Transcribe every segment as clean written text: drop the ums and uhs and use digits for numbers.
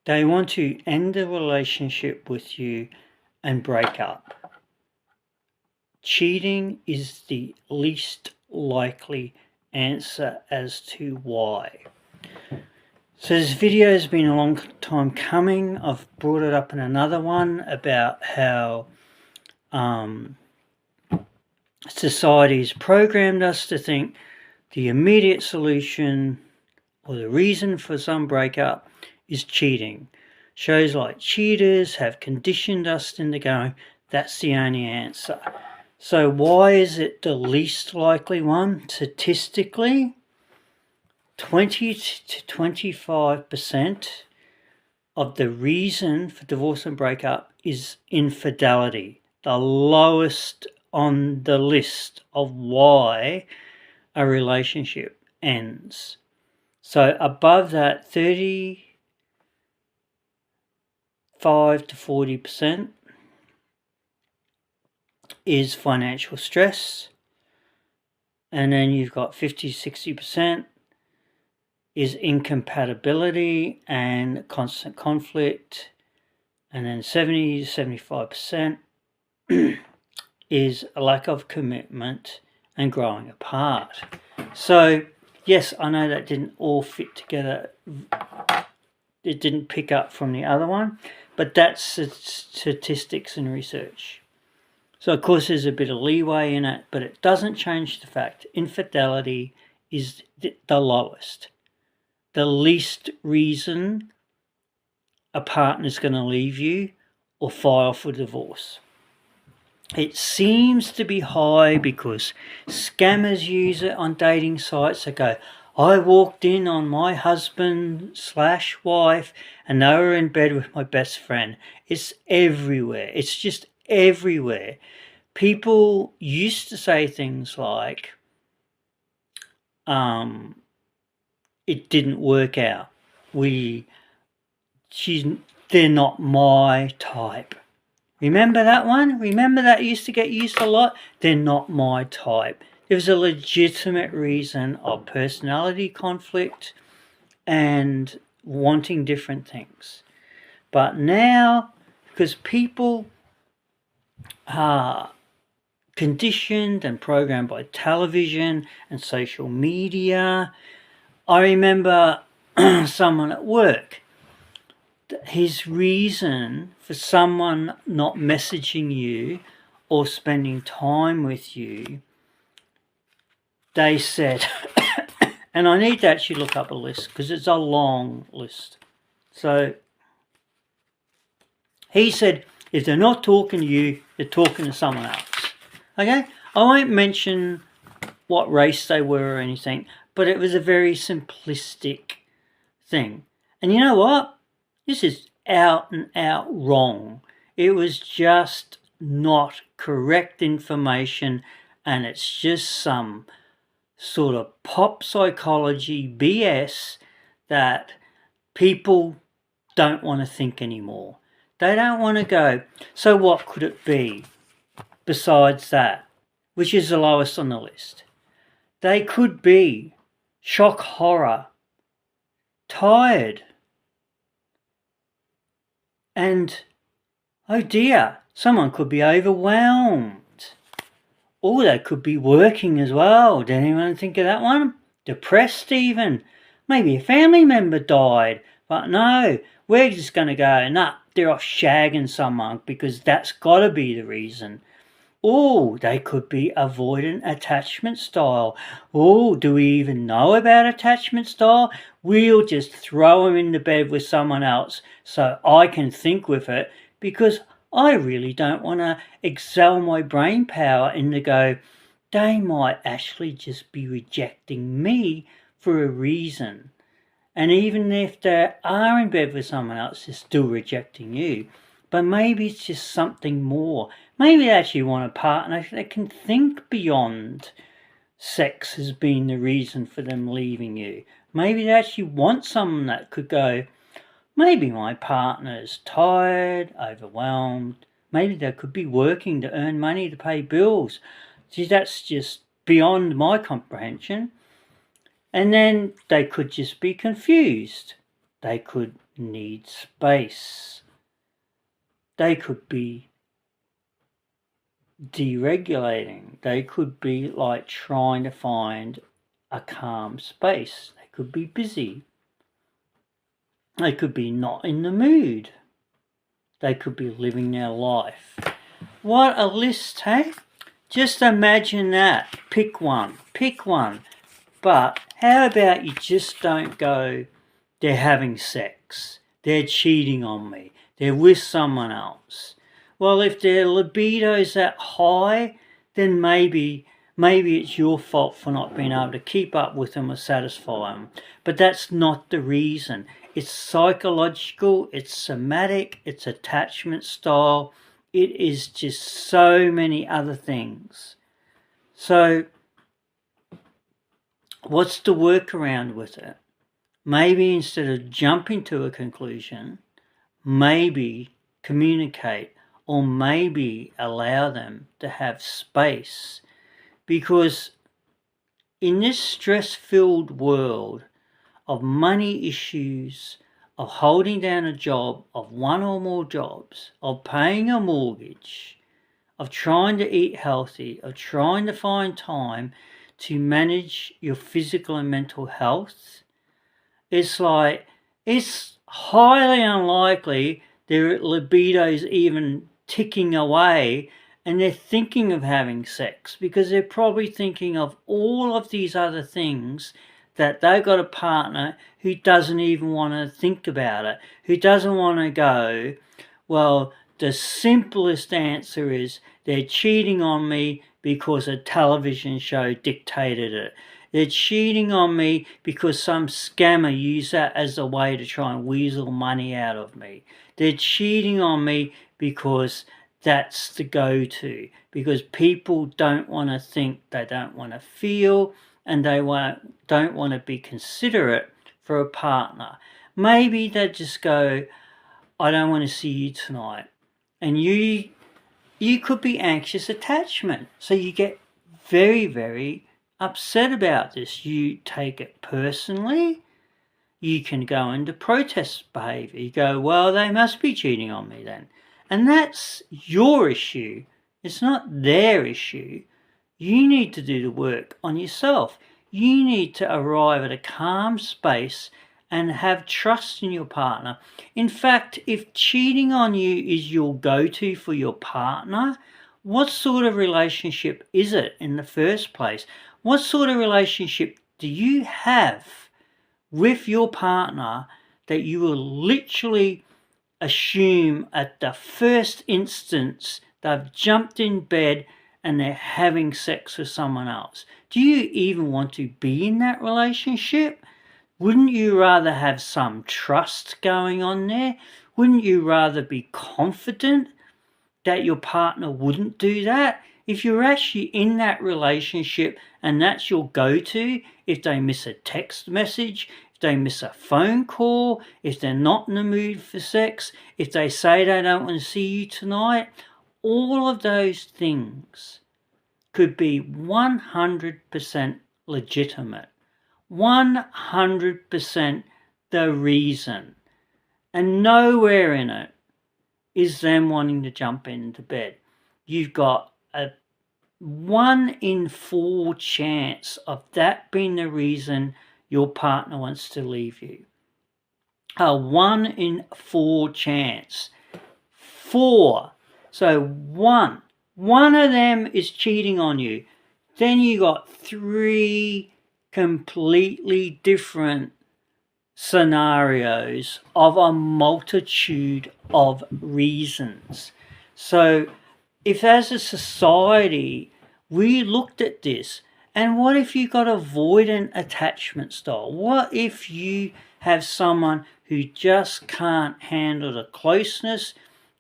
They want to end the relationship with you and break up. Cheating is the least likely answer as to why. So this video has been a long time coming. I've brought it up in another one about how society's programmed us to think the immediate solution or the reason for some breakup is cheating. Shows like Cheaters have conditioned us into going, that's the only answer. So why is it the least likely one? Statistically, 20 to 25% of the reason for divorce and breakup is infidelity, the lowest on the list of why a relationship ends. So above that, 35 to 40% is financial stress, and then you've got 50-60% is incompatibility and constant conflict, and then 70-75% is a lack of commitment and growing apart. So yes, I know that didn't all fit together. It didn't pick up from the other one, but that's statistics and research. So of course there's a bit of leeway in it, but it doesn't change the fact infidelity is the lowest. The least reason a partner's going to leave you or file for divorce. It seems to be high because scammers use it on dating sites. They go, I walked in on my husband/wife and they were in bed with my best friend. It's everywhere. It's just everywhere. People used to say things like, it didn't work out. They're not my type. Remember that one? Remember that used to get used a lot? They're not my type. There was a legitimate reason of personality conflict and wanting different things. But now, because people are conditioned and programmed by television and social media. I remember someone at work, his reason for someone not messaging you or spending time with you, they said, and I need to actually look up a list because it's a long list. So he said, if they're not talking to you, they're talking to someone else. Okay? I won't mention what race they were or anything, but it was a very simplistic thing. And you know what? This is out and out wrong. It was just not correct information, and it's just some sort of pop psychology BS that people don't want to think anymore. They don't want to go, so what could it be besides that, which is the lowest on the list? They could be shock horror, tired, and oh dear, someone could be overwhelmed. Or they could be working as well. Did anyone think of that one? Depressed even. Maybe a family member died. But no, we're just going to go, nah, they're off shagging someone because that's got to be the reason. Oh, they could be avoidant attachment style. Oh, do we even know about attachment style? We'll just throw them in the bed with someone else so I can think with it because I really don't want to excel my brain power in to go, they might actually just be rejecting me for a reason. And even if they are in bed with someone else, they're still rejecting you. But maybe it's just something more. Maybe they actually want a partner that can think beyond sex as being the reason for them leaving you. Maybe they actually want someone that could go, maybe my partner's tired, overwhelmed. Maybe they could be working to earn money to pay bills. See, that's just beyond my comprehension. And then they could just be confused. They could need space. They could be deregulating. They could be like trying to find a calm space. They could be busy. They could be not in the mood. They could be living their life. What a list, hey? Just imagine that. Pick one. Pick one. But how about you just don't go, they're having sex, they're cheating on me, they're with someone else. Well, if their libido's that high, then maybe it's your fault for not being able to keep up with them or satisfy them. But that's not the reason. It's psychological, it's somatic, it's attachment style. It is just so many other things. So what's the workaround with it? Maybe instead of jumping to a conclusion, maybe communicate, or maybe allow them to have space. Because in this stress-filled world of money issues, of holding down a job, of one or more jobs, of paying a mortgage, of trying to eat healthy, of trying to find time to manage your physical and mental health, it's like, it's highly unlikely their libido's even ticking away and they're thinking of having sex, because they're probably thinking of all of these other things that they've got a partner who doesn't even want to think about it, who doesn't want to go, well, the simplest answer is they're cheating on me because a television show dictated it. They're cheating on me because some scammer used that as a way to try and weasel money out of me. They're cheating on me because that's the go-to, because people don't want to think, they don't want to feel, and they don't want to be considerate for a partner. Maybe they just go, I don't want to see you tonight. And you could be anxious attachment. So you get very, very upset about this. You take it personally. You can go into protest behavior. You go, well, they must be cheating on me then. And that's your issue. It's not their issue. You need to do the work on yourself. You need to arrive at a calm space and have trust in your partner. In fact, if cheating on you is your go-to for your partner, what sort of relationship is it in the first place? What sort of relationship do you have with your partner that you will literally assume at the first instance they've jumped in bed and they're having sex with someone else? Do you even want to be in that relationship? Wouldn't you rather have some trust going on there? Wouldn't you rather be confident that your partner wouldn't do that? If you're actually in that relationship and that's your go-to, if they miss a text message, if they miss a phone call, if they're not in the mood for sex, if they say they don't want to see you tonight, all of those things could be 100% legitimate. 100% the reason. And nowhere in it is them wanting to jump into bed. You've got a 1 in 4 chance of that being the reason your partner wants to leave you. A 1 in 4 chance. 4. So one of them is cheating on you. Then you got 3 completely different scenarios of a multitude of reasons. So if as a society we looked at this, and what if you got avoidant attachment style? What if you have someone who just can't handle the closeness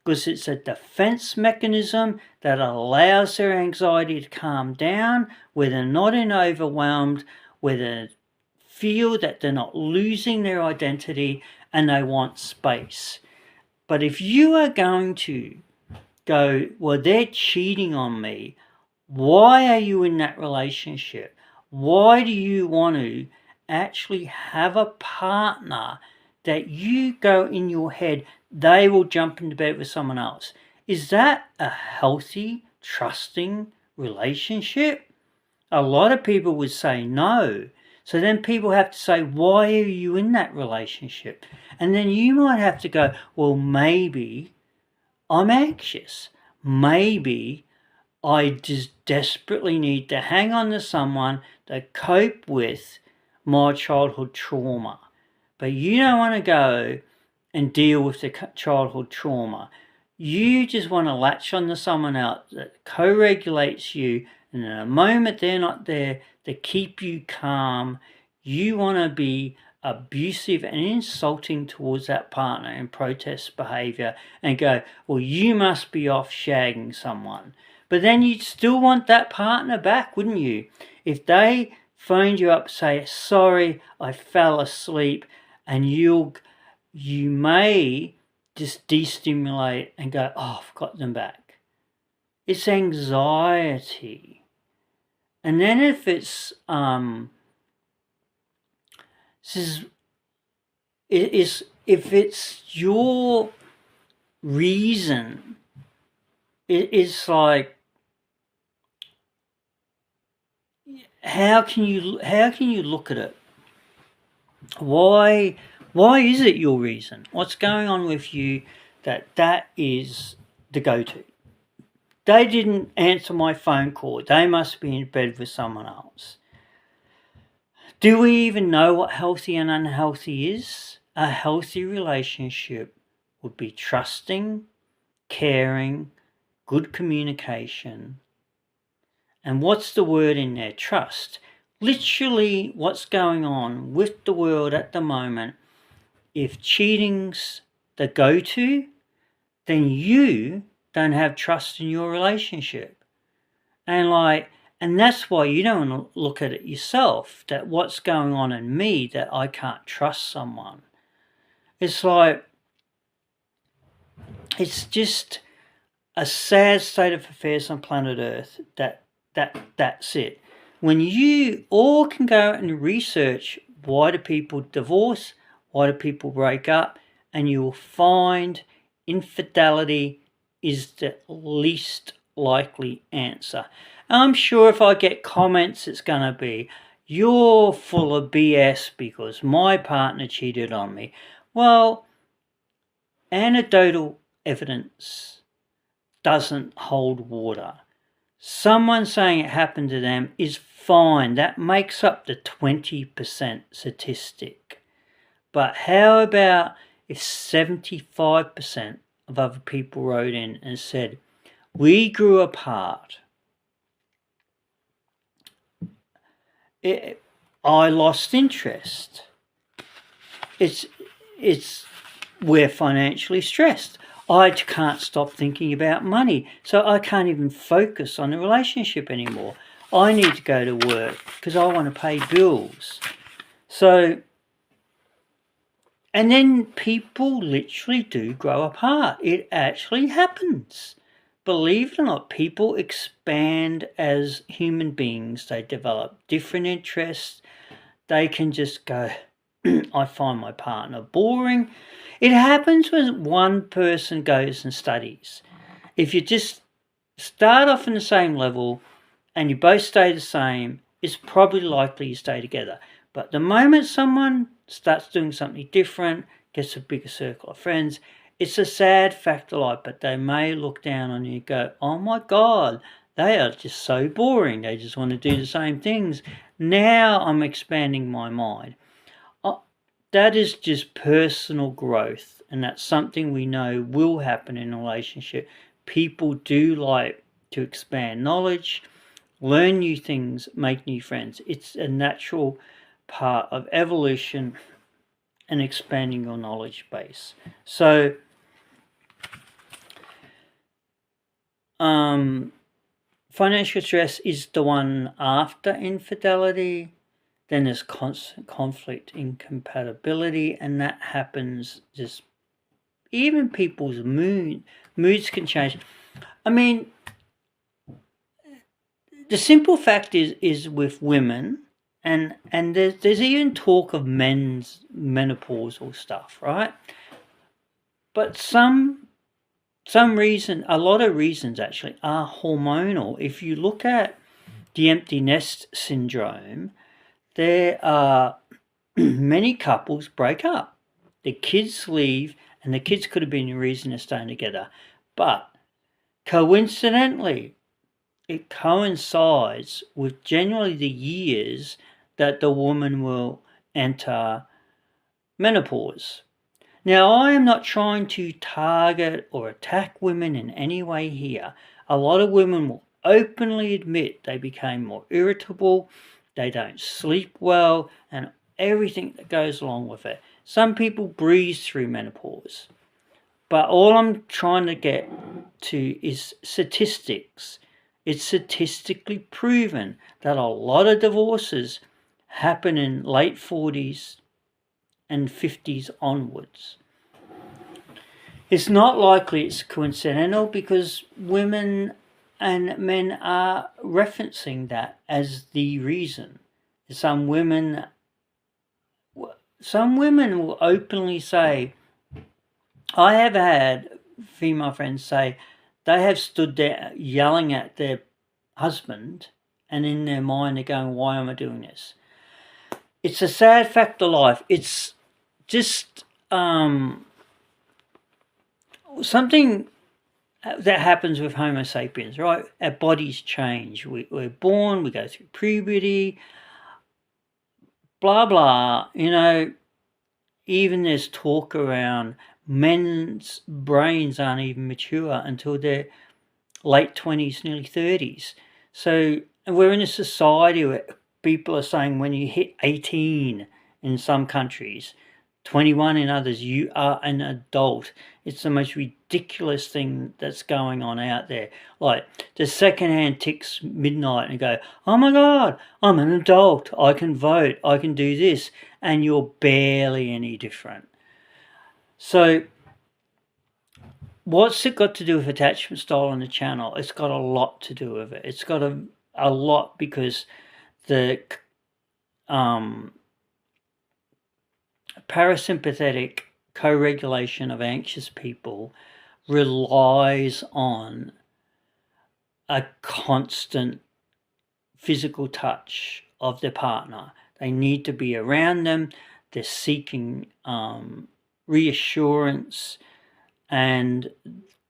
because it's a defense mechanism that allows their anxiety to calm down, where they're not overwhelmed, where they feel that they're not losing their identity and they want space. But if you are going to go, well, they're cheating on me, why are you in that relationship? Why do you want to actually have a partner that you go in your head, they will jump into bed with someone else. Is that a healthy, trusting relationship? A lot of people would say no. So then people have to say, why are you in that relationship? And then you might have to go, well, maybe I'm anxious. Maybe I just desperately need to hang on to someone to cope with my childhood trauma. But you don't want to go and deal with the childhood trauma. You just want to latch on to someone else that co-regulates you, and in a moment they're not there to keep you calm, you want to be abusive and insulting towards that partner in protest behavior and go, well, you must be off shagging someone. But then you'd still want that partner back, wouldn't you? If they phoned you up, say, sorry, I fell asleep, and you may just destimulate and go, oh, I've got them back. It's anxiety. And then if it's if it's your reason, it's like, how can you look at it? Why is it your reason? What's going on with you that is the go-to? They didn't answer my phone call. They must be in bed with someone else. Do we even know what healthy and unhealthy is? A healthy relationship would be trusting, caring, good communication. And what's the word in there? Trust. Literally what's going on with the world at the moment, if cheating's the go-to, then you don't have trust in your relationship. And that's why you don't want to look at it yourself, that what's going on in me that I can't trust someone. It's like, it's just a sad state of affairs on planet Earth that's it. When you all can go and research, why do people divorce, why do people break up, and you will find infidelity is the least likely answer. I'm sure if I get comments, it's going to be, you're full of BS because my partner cheated on me. Well, anecdotal evidence doesn't hold water. Someone saying it happened to them is fine. That makes up the 20% statistic. But how about if 75% of other people wrote in and said, we grew apart. I lost interest. We're financially stressed. I can't stop thinking about money, so I can't even focus on the relationship anymore. I need to go to work because I want to pay bills. So, and then people literally do grow apart. It actually happens. Believe it or not, people expand as human beings. They develop different interests. They can just go, I find my partner boring. It happens when one person goes and studies. If you just start off in the same level and you both stay the same, it's probably likely you stay together. But the moment someone starts doing something different, gets a bigger circle of friends, it's a sad fact of life, but they may look down on you and go, oh my God, they are just so boring. They just want to do the same things. Now I'm expanding my mind. That is just personal growth, and that's something we know will happen in a relationship. People do like to expand knowledge, learn new things, make new friends. It's a natural part of evolution and expanding your knowledge base. So, financial stress is the one after infidelity. Then there's constant conflict, incompatibility, and that happens just, even people's moods can change. I mean, the simple fact is with women, and there's even talk of men's menopausal stuff, right? But a lot of reasons actually are hormonal. If you look at the empty nest syndrome, there are many couples break up. The kids leave, and the kids could have been the reason they're staying together. But coincidentally, it coincides with generally the years that the woman will enter menopause. Now, I am not trying to target or attack women in any way here. A lot of women will openly admit they became more irritable, they don't sleep well, and everything that goes along with it. Some people breeze through menopause. But all I'm trying to get to is statistics. It's statistically proven that a lot of divorces happen in late 40s and 50s onwards. It's not likely it's coincidental because women and men are referencing that as the reason. Some women will openly say, I have had female friends say they have stood there yelling at their husband, and in their mind they're going, why am I doing this? It's a sad fact of life. It's just something that happens with Homo sapiens, right? Our bodies change. We're born, we go through puberty, blah, blah. Even there's talk around men's brains aren't even mature until their late 20s, nearly 30s. So we're in a society where people are saying when you hit 18 in some countries, 21 in others, you are an adult. It's the most ridiculous thing that's going on out there. Like the secondhand ticks midnight and go, oh my God, I'm an adult. I can vote. I can do this. And you're barely any different. So what's it got to do with attachment style on the channel? It's got a lot to do with it. It's got a lot because the parasympathetic co-regulation of anxious people relies on a constant physical touch of their partner. They need to be around them. They're seeking reassurance, and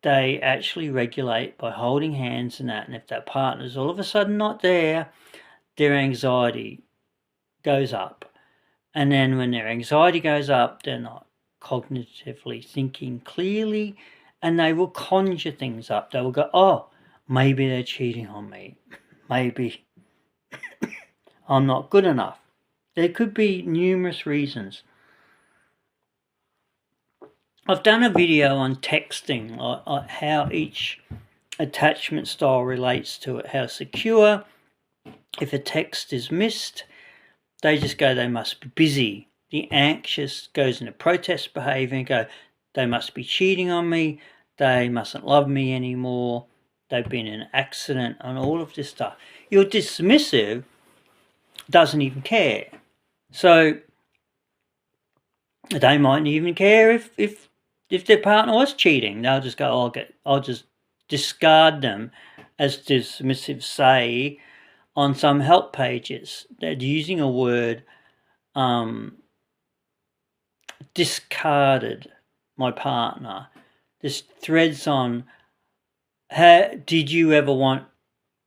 they actually regulate by holding hands and that. And if that partner's all of a sudden not there, their anxiety goes up. And then when their anxiety goes up, they're not cognitively thinking clearly, and they will conjure things up. They will go, oh, maybe they're cheating on me. Maybe I'm not good enough. There could be numerous reasons. I've done a video on texting, how each attachment style relates to it, how secure. If a text is missed, they just go, they must be busy. The anxious goes into protest behavior and go, they must be cheating on me. They mustn't love me anymore. They've been in an accident and all of this stuff. Your dismissive doesn't even care. So they mightn't even care if their partner was cheating. They'll just go, I'll just discard them, as dismissives say on some help pages. They're using a word, discarded my partner. There's threads on, did you ever want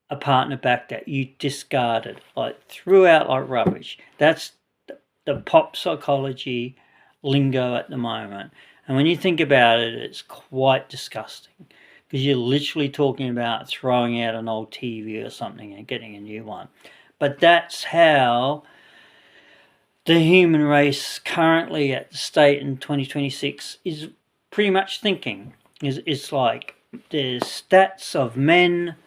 a partner back that you discarded, like threw out like rubbish? That's the pop psychology lingo at the moment. And when you think about it, it's quite disgusting, because you're literally talking about throwing out an old TV or something and getting a new one. But that's how the human race currently at the state in 2026 is pretty much thinking. It's like there's stats of men.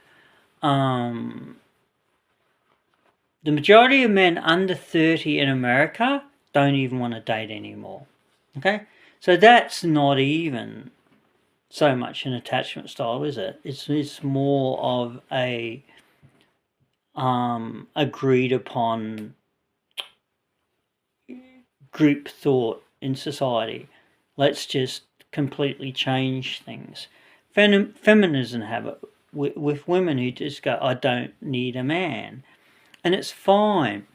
The majority of men under 30 in America don't even want to date anymore. Okay? So that's not even so much an attachment style, is it? It's more of a agreed upon group thought in society. Let's just completely change things. Feminism have it with women who just go, I don't need a man. And it's fine.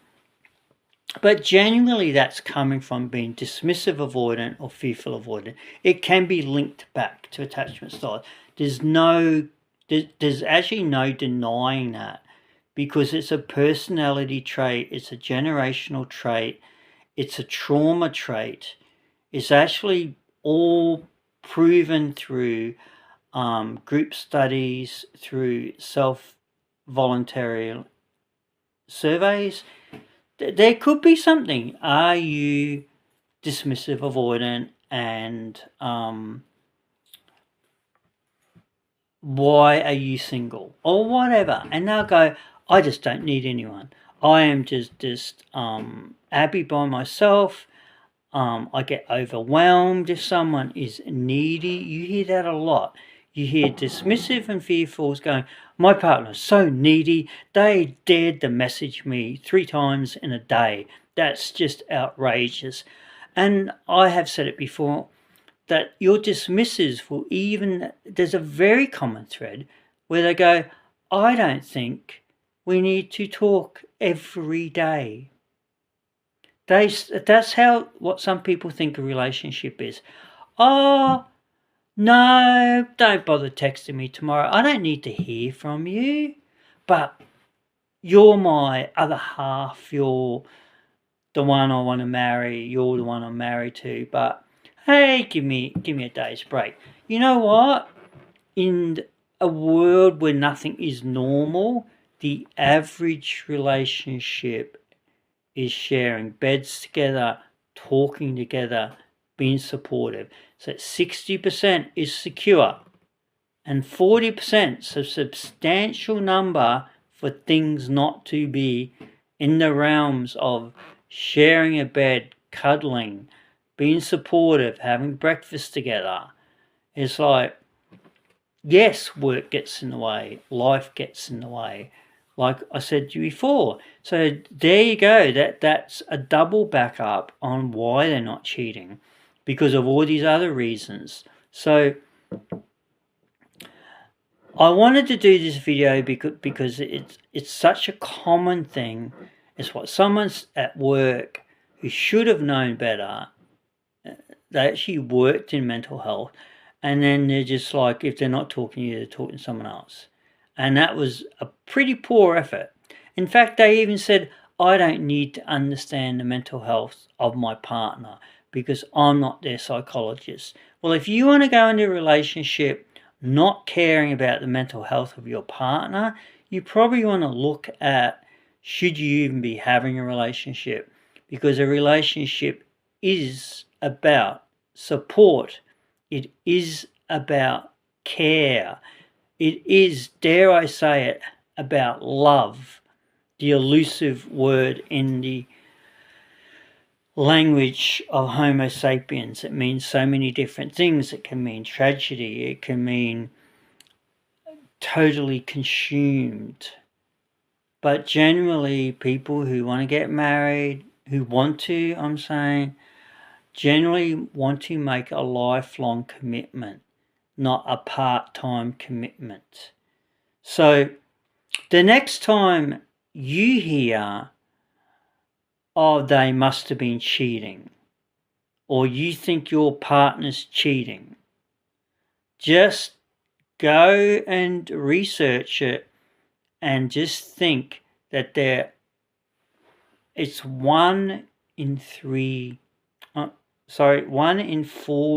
But generally that's coming from being dismissive avoidant or fearful avoidant. It can be linked back to attachment style. There's actually no denying that, because it's a personality trait, it's a generational trait, it's a trauma trait. It's actually all proven through group studies, through self-voluntary surveys. There could be something. Are you dismissive, avoidant, and why are you single or whatever? And they'll go, I just don't need anyone. I am just happy by myself. I get overwhelmed if someone is needy. You hear that a lot. You hear dismissive and fearfuls going, my partner's so needy, they dared to message me 3 times in a day. That's just outrageous. And I have said it before, that your dismissives will even, there's a very common thread where they go, I don't think we need to talk every day. That's what some people think a relationship is. Oh, no, don't bother texting me tomorrow. I don't need to hear from you. But you're my other half. You're the one I want to marry. You're the one I'm married to. But hey, give me a day's break. You know what? In a world where nothing is normal, the average relationship is sharing beds together, talking together, being supportive. So 60% is secure, and 40% is a substantial number for things not to be in the realms of sharing a bed, cuddling, being supportive, having breakfast together. It's like, yes, work gets in the way, life gets in the way, like I said to you before. So there you go. That's a double backup on why they're not cheating, because of all these other reasons. So I wanted to do this video because it's such a common thing. It's what someone's at work who should have known better. They actually worked in mental health, and then they're just like, if they're not talking to you, they're talking to someone else. And that was a pretty poor effort. In fact, they even said, I don't need to understand the mental health of my partner because I'm not their psychologist. Well, if you want to go into a relationship not caring about the mental health of your partner, you probably want to look at, should you even be having a relationship? Because a relationship is about support. It is about care. It is, dare I say it, about love, the elusive word in the language of Homo sapiens. It means so many different things. It can mean tragedy. It can mean totally consumed. But generally, people who want to get married, generally want to make a lifelong commitment, not a part-time commitment. So the next time you hear, oh, they must have been cheating, or you think your partner's cheating, just go and research it and just think that it's 1 in 4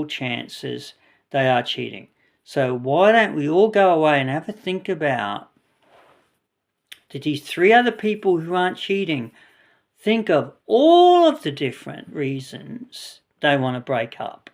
chances they are cheating. So why don't we all go away and have a think about, to these 3 other people who aren't cheating, think of all of the different reasons they want to break up.